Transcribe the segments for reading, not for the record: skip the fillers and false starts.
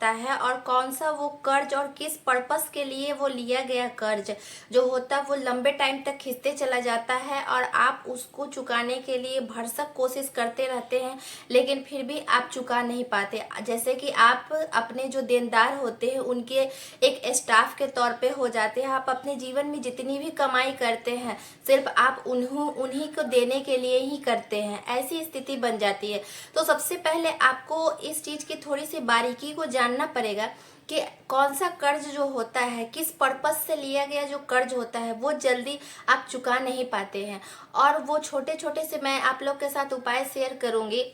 होता है और कौन सा वो कर्ज और किस पर्पस के लिए वो लिया गया कर्ज जो होता है वो लंबे टाइम तक खींचते चला जाता है और आप उसको चुकाने के लिए भरसक कोशिश करते रहते हैं, लेकिन फिर भी आप चुका नहीं पाते। जैसे कि आप अपने जो देनदार होते हैं उनके एक स्टाफ के तौर पे हो जाते हैं। आप अपने जीवन में जितनी भी कमाई करते हैं सिर्फ आप उन्हीं को देने के लिए ही करते हैं, ऐसी स्थिति बन जाती है। तो सबसे पहले आपको इस चीज की थोड़ी सी बारीकी को जानना पड़ेगा कि कौन सा कर्ज जो होता है, किस पर्पस से लिया गया जो कर्ज होता है वो जल्दी आप चुका नहीं पाते हैं। और वो छोटे छोटे से मैं आप लोग के साथ उपाय शेयर करूंगी।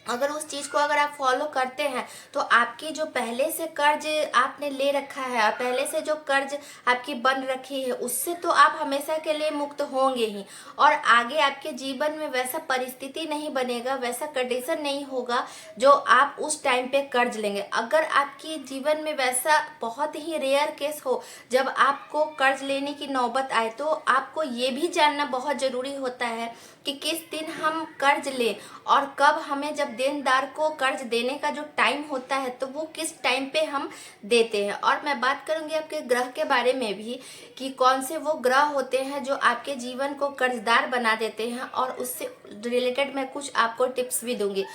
अगर उस चीज को अगर आप फॉलो करते हैं तो आपकी जो पहले से कर्ज आपने ले रखा है, पहले से जो कर्ज आपकी बन रखी है, उससे तो आप हमेशा के लिए मुक्त होंगे ही। और आगे आपके जीवन में वैसा परिस्थिति नहीं बनेगा, वैसा कंडीशन नहीं होगा जो आप उस टाइम पे कर्ज लेंगे। अगर आपकी जीवन में वैसा बहुत ही रेयर केस हो जब आपको कर्ज लेने की नौबत आए, तो आपको ये भी जानना बहुत जरूरी होता है कि किस दिन हम कर्ज लें और कब हमें, जब देनदार को कर्ज देने का जो टाइम होता है तो वो किस टाइम पे हम देते हैं। और मैं बात करूंगी आपके ग्रह के बारे में भी कि कौन से वो ग्रह होते हैं जो आपके जीवन को कर्जदार बना देते हैं, और उससे रिलेटेड मैं कुछ आपको टिप्स भी दूंगी।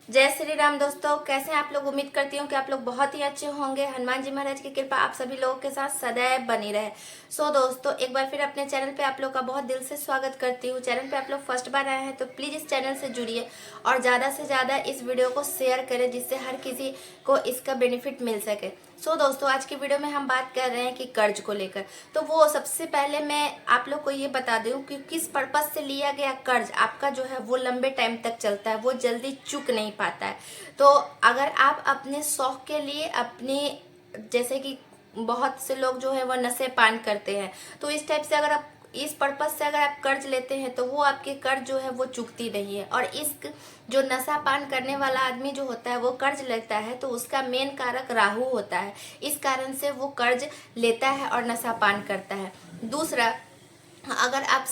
जय श्री राम दोस्तों, कैसे हैं आप लोग। उम्मीद करती हूँ कि आप लोग बहुत ही अच्छे होंगे। हनुमान जी महाराज की कृपा आप सभी लोगों के साथ सदैव बनी रहे। दोस्तों, एक बार फिर अपने चैनल पे आप लोग का बहुत दिल से स्वागत करती हूँ। चैनल पे आप लोग फर्स्ट बार आए हैं तो प्लीज इस चैनल से जुड़िए और ज्यादा से ज्यादा इस वीडियो को शेयर करें जिससे हर किसी को इसका बेनिफिट मिल सके। दोस्तों, आज की वीडियो में हम बात कर रहे हैं कि कर्ज को लेकर। तो वो सबसे पहले मैं आप लोग को ये बता दूं कि किस पर्पस से लिया गया कर्ज आपका जो है वो लंबे टाइम तक चलता है, वो जल्दी चुक नहीं पाता है। तो अगर आप अपने शौक के लिए, अपने, जैसे कि बहुत से लोग जो है वो नशे पान करते हैं, तो इस टाइप से अगर आप इस पर्पस से अगर आप कर्ज लेते हैं तो वो आपके कर्ज जो है वो चुकती नहीं है। और इस जो नशा पान करने वाला आदमी जो होता है वो कर्ज लेता है तो उसका मेन कारक राहु होता है, इस कारण से वो कर्ज लेता है और नशा पान करता है। दूसरा, अगर आप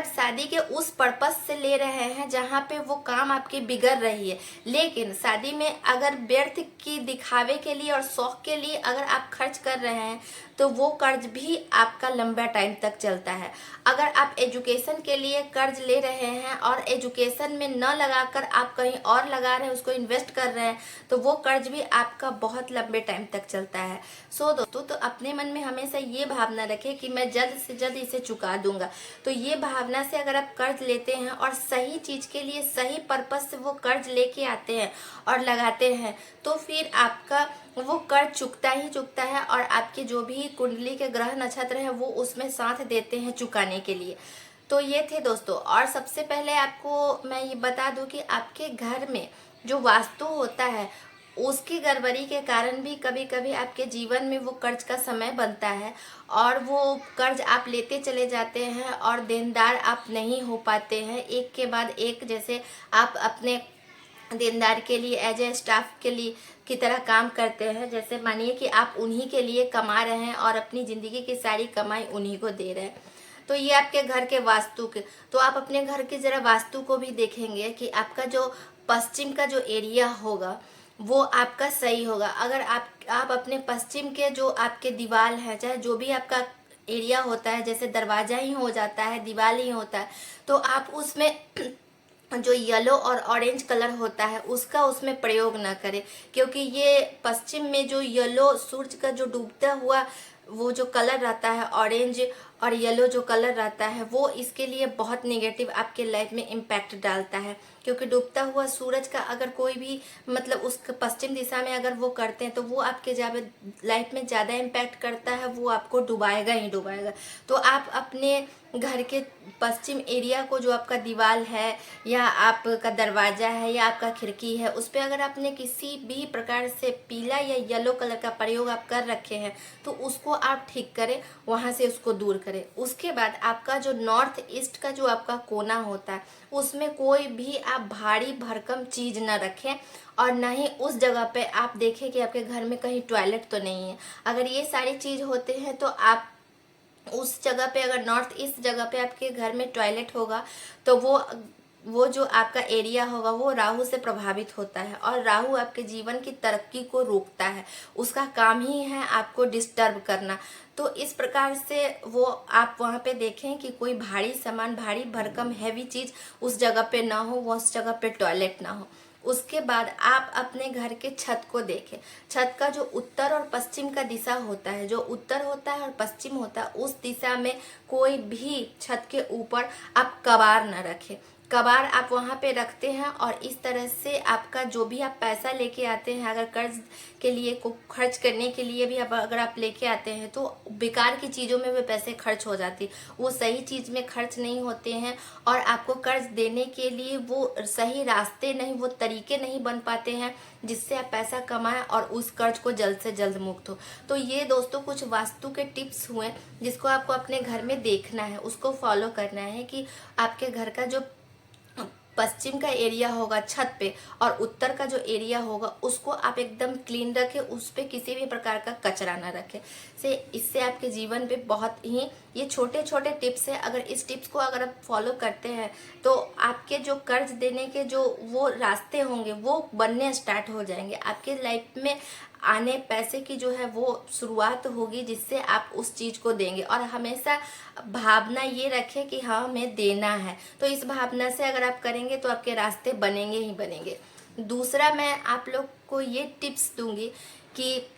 शादी के उस पर्पस से ले रहे हैं जहाँ पे वो काम आपकी बिगड़ रही है, लेकिन शादी में अगर व्यर्थ की दिखावे के लिए और शौक के लिए अगर आप खर्च कर रहे हैं तो वो कर्ज भी आपका लंबा टाइम तक चलता है। अगर आप एजुकेशन के लिए कर्ज ले रहे हैं और एजुकेशन में न लगाकर आप कहीं और लगा रहे हैं, उसको इन्वेस्ट कर रहे हैं, तो वो कर्ज भी आपका बहुत लंबे टाइम तक चलता है। दोस्तों, तो अपने मन में हमेशा ये भावना रखें कि मैं जल्द से जल्द इसे चुका दूंगा। तो ये भावना से अगर आप कर्ज लेते हैं और सही चीज के लिए सही पर्पस से वो कर्ज लेके आते हैं और लगाते हैं, तो फिर आपका वो कर्ज चुकता ही चुकता है और आपके जो भी कुंडली के ग्रह नक्षत्र हैं वो उसमें साथ देते हैं चुकाने के लिए। तो ये थे दोस्तों। और सबसे पहले आपको मैं ये बता दूं कि आपके घर में जो वास्तु होता है उसकी गड़बड़ी के कारण भी कभी कभी आपके जीवन में वो कर्ज का समय बनता है और वो कर्ज आप लेते चले जाते हैं और देनदार आप नहीं हो पाते हैं एक के बाद एक। जैसे आप अपने देनदार के लिए एज ए स्टाफ के लिए की तरह काम करते हैं, जैसे मानिए कि आप उन्हीं के लिए कमा रहे हैं और अपनी ज़िंदगी की सारी कमाई उन्हीं को दे रहे हैं। तो ये आपके घर के वास्तु के, तो आप अपने घर के ज़रा वास्तु को भी देखेंगे कि आपका जो पश्चिम का जो एरिया होगा वो आपका सही होगा। अगर आप अपने पश्चिम के जो आपके दीवार है, चाहे जो भी आपका एरिया होता है, जैसे दरवाजा ही हो जाता है, दीवार ही होता है, तो आप उसमें जो येलो और ऑरेंज कलर होता है उसका उसमें प्रयोग ना करें, क्योंकि ये पश्चिम में जो येलो सूरज का जो डूबता हुआ वो जो कलर रहता है, ऑरेंज और येलो जो कलर रहता है, वो इसके लिए बहुत नेगेटिव आपके लाइफ में इम्पैक्ट डालता है। क्योंकि डूबता हुआ सूरज का अगर कोई भी मतलब उस पश्चिम दिशा में अगर वो करते हैं तो वो आपके लाइफ में ज़्यादा इम्पैक्ट करता है, वो आपको डुबाएगा ही डुबाएगा। तो आप अपने घर के पश्चिम एरिया को, जो आपका दीवार है या आपका दरवाजा है या आपका खिड़की है, उस पर अगर आपने किसी भी प्रकार से पीला या येलो कलर का प्रयोग आप कर रखे हैं तो उसको आप ठीक करें, वहाँ से उसको दूर करें। उसके बाद आपका जो नॉर्थ ईस्ट का जो आपका कोना होता है उसमें कोई भी आप भारी भरकम चीज़ न रखें और न ही उस जगह पे आप देखें कि आपके घर में कहीं टॉयलेट तो नहीं है। अगर ये सारी चीज़ होते हैं तो आप उस जगह पे, अगर नॉर्थ ईस्ट जगह पे आपके घर में टॉयलेट होगा तो वो वो जो आपका एरिया होगा वो राहु से प्रभावित होता है, और राहु आपके जीवन की तरक्की को रोकता है। उसका काम ही है आपको डिस्टर्ब करना। तो इस प्रकार से वो आप वहाँ पे देखें कि कोई भारी सामान, भारी भरकम हैवी चीज़ उस जगह पे ना हो, वो उस जगह पे टॉयलेट ना हो। उसके बाद आप अपने घर के छत को देखें। छत का जो उत्तर और पश्चिम का दिशा होता है, जो उत्तर होता है और पश्चिम होता है, उस दिशा में कोई भी छत के ऊपर आप कबाड़ न रखें। कबाड़ आप वहाँ पे रखते हैं, और इस तरह से आपका जो भी आप पैसा लेके आते हैं, अगर कर्ज के लिए को खर्च करने के लिए भी अगर आप लेके आते हैं, तो बेकार की चीज़ों में वे पैसे खर्च हो जाती, वो सही चीज़ में खर्च नहीं होते हैं, और आपको कर्ज देने के लिए वो सही रास्ते नहीं, वो तरीके नहीं बन पाते हैं जिससे आप पैसा कमाएं और उस कर्ज को जल्द से जल्द मुक्त हो। तो ये दोस्तों कुछ वास्तु के टिप्स हुए जिसको आपको अपने घर में देखना है, उसको फॉलो करना है कि आपके घर का जो पश्चिम का एरिया होगा छत पे, और उत्तर का जो एरिया होगा उसको आप एकदम क्लीन रखें, उस पे किसी भी प्रकार का कचरा ना रखें। इससे आपके जीवन पे बहुत ही, ये छोटे छोटे टिप्स है, अगर इस टिप्स को अगर आप फॉलो करते हैं तो आपके जो कर्ज देने के जो वो रास्ते होंगे वो बनने स्टार्ट हो जाएंगे। आपके लाइफ में आने पैसे की जो है वो शुरुआत होगी, जिससे आप उस चीज़ को देंगे। और हमेशा भावना ये रखें कि हाँ हमें देना है, तो इस भावना से अगर आप करेंगे तो आपके रास्ते बनेंगे ही बनेंगे। दूसरा मैं आप लोग को ये टिप्स दूंगी कि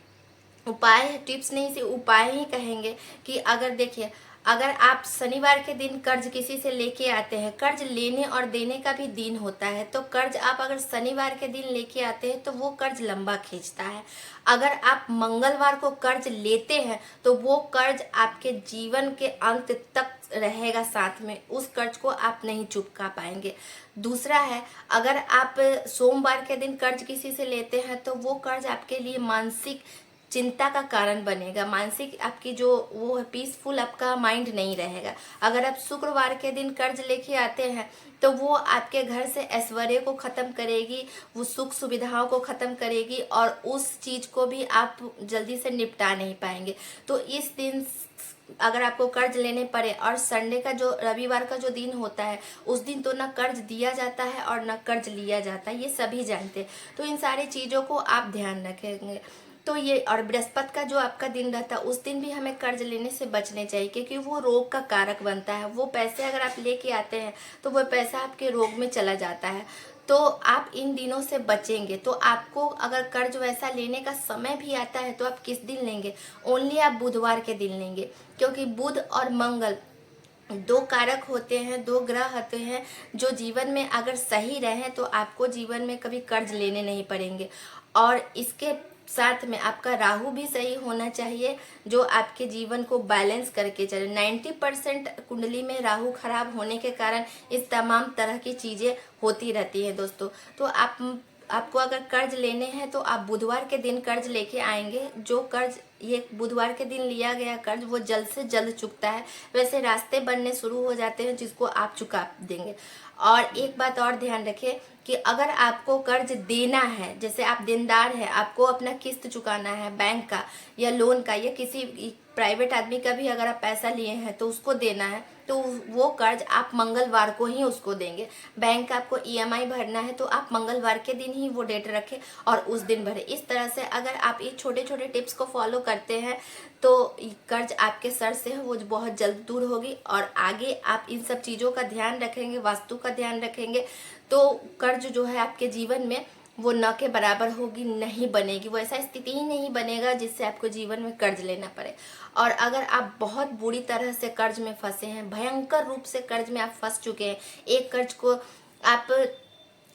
उपाय, टिप्स नहीं से उपाय ही कहेंगे, कि अगर देखिए, अगर आप शनिवार के दिन कर्ज किसी से लेके आते हैं, कर्ज लेने और देने का भी दिन होता है, तो कर्ज आप अगर शनिवार के दिन लेके आते हैं तो वो कर्ज लंबा खींचता है। अगर आप मंगलवार को कर्ज लेते हैं तो वो कर्ज आपके जीवन के अंत तक रहेगा साथ में, उस कर्ज को आप नहीं चुका पाएंगे। दूसरा है, अगर आप सोमवार के दिन कर्ज किसी से लेते हैं तो वो कर्ज आपके लिए मानसिक चिंता का कारण बनेगा, मानसिक आपकी जो वो है पीसफुल आपका माइंड नहीं रहेगा। अगर आप शुक्रवार के दिन कर्ज लेके आते हैं तो वो आपके घर से ऐश्वर्य को ख़त्म करेगी, वो सुख सुविधाओं को ख़त्म करेगी, और उस चीज़ को भी आप जल्दी से निपटा नहीं पाएंगे। तो इस दिन अगर आपको कर्ज लेने पड़े, और संडे का जो रविवार का जो दिन होता है उस दिन तो ना कर्ज दिया जाता है और ना कर्ज लिया जाता है, ये सभी जानते हैं। तो इन सारी चीज़ों को आप ध्यान रखेंगे। तो ये, और बृहस्पति का जो आपका दिन रहता है उस दिन भी हमें कर्ज लेने से बचने चाहिए, क्योंकि वो रोग का कारक बनता है। वो पैसे अगर आप लेके आते हैं तो वो पैसा आपके रोग में चला जाता है। तो आप इन दिनों से बचेंगे। तो आपको अगर कर्ज वैसा लेने का समय भी आता है तो आप किस दिन लेंगे? ओनली आप बुधवार के दिन लेंगे, क्योंकि बुध और मंगल दो कारक होते हैं, दो ग्रह होते हैं जो जीवन में अगर सही रहें तो आपको जीवन में कभी कर्ज लेने नहीं पड़ेंगे। और इसके साथ में आपका राहु भी सही होना चाहिए, जो आपके जीवन को बैलेंस करके चले। 90% कुंडली में राहु खराब होने के कारण इस तमाम तरह की चीज़ें होती रहती हैं दोस्तों। तो आपको अगर कर्ज लेने हैं तो आप बुधवार के दिन कर्ज लेके आएंगे। जो कर्ज ये बुधवार के दिन लिया गया कर्ज वो जल्द से जल्द चुकता है, वैसे रास्ते बनने शुरू हो जाते हैं जिसको आप चुका देंगे। और एक बात और ध्यान रखें कि अगर आपको कर्ज देना है, जैसे आप देनदार हैं, आपको अपना किस्त चुकाना है बैंक का या लोन का या किसी प्राइवेट आदमी का भी अगर आप पैसा लिए हैं तो उसको देना है, तो वो कर्ज आप मंगलवार को ही उसको देंगे। बैंक आपको ईएमआई भरना है तो आप मंगलवार के दिन ही वो डेट रखें और उस दिन भरें। इस तरह से अगर आप ये छोटे छोटे टिप्स को फॉलो करते हैं तो कर्ज आपके सर से है वो बहुत जल्द दूर होगी। और आगे आप इन सब चीज़ों का ध्यान रखेंगे, वास्तु का ध्यान रखेंगे, तो कर्ज जो है आपके जीवन में वो न के बराबर होगी, नहीं बनेगी। वो ऐसा स्थिति ही नहीं बनेगा जिससे आपको जीवन में कर्ज लेना पड़े। और अगर आप बहुत बुरी तरह से कर्ज में फंसे हैं, भयंकर रूप से कर्ज में आप फंस चुके हैं, एक कर्ज को आप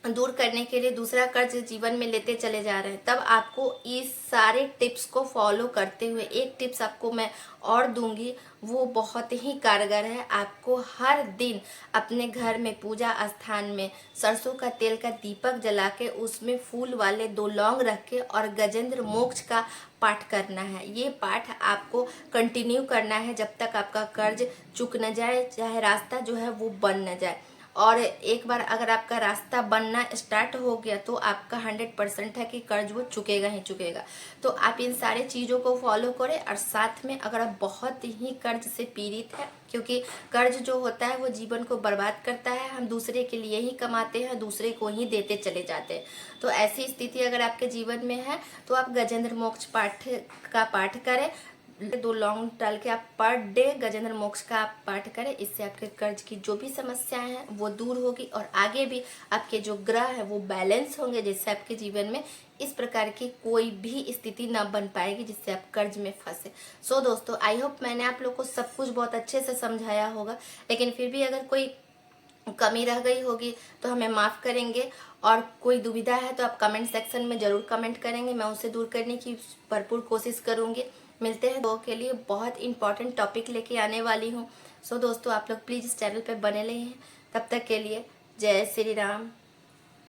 दूर करने के लिए दूसरा कर्ज जीवन में लेते चले जा रहे हैं, तब आपको इस सारे टिप्स को फॉलो करते हुए एक टिप्स आपको मैं और दूंगी, वो बहुत ही कारगर है। आपको हर दिन अपने घर में पूजा स्थान में सरसों का तेल का दीपक जला के उसमें फूल वाले 2 लौंग रख के और गजेंद्र मोक्ष का पाठ करना है। ये पाठ आपको कंटिन्यू करना है जब तक आपका कर्ज चुक न जाए, चाहे रास्ता जो है वो बन न जाए। और एक बार अगर आपका रास्ता बनना स्टार्ट हो गया तो आपका 100% है कि कर्ज वो चुकेगा ही चुकेगा। तो आप इन सारे चीज़ों को फॉलो करें। और साथ में अगर आप बहुत ही कर्ज से पीड़ित है, क्योंकि कर्ज जो होता है वो जीवन को बर्बाद करता है, हम दूसरे के लिए ही कमाते हैं, दूसरे को ही देते चले जाते हैं। तो ऐसी स्थिति अगर आपके जीवन में है तो आप गजेंद्र मोक्ष पाठ का पाठ करें। 2 लौंग डाल के आप पर डे गजेंद्र मोक्ष का आप पाठ करें। इससे आपके कर्ज की जो भी समस्याएं हैं वो दूर होगी और आगे भी आपके जो ग्रह है वो बैलेंस होंगे, जिससे आपके जीवन में इस प्रकार की कोई भी स्थिति ना बन पाएगी जिससे आप कर्ज में फंसे। सो दोस्तों, आई होप मैंने आप लोग को सब कुछ बहुत अच्छे से समझाया होगा, लेकिन फिर भी अगर कोई कमी रह गई होगी तो हमें माफ़ करेंगे। और कोई दुविधा है तो आप कमेंट सेक्शन में ज़रूर कमेंट करेंगे, मैं उसे दूर करने की भरपूर कोशिश करूँगी। मिलते हैं दो के लिए बहुत इंपॉर्टेंट टॉपिक लेके आने वाली हूँ। सो दोस्तों, आप लोग प्लीज़ इस चैनल पे बने रहे हैं। तब तक के लिए जय श्री राम।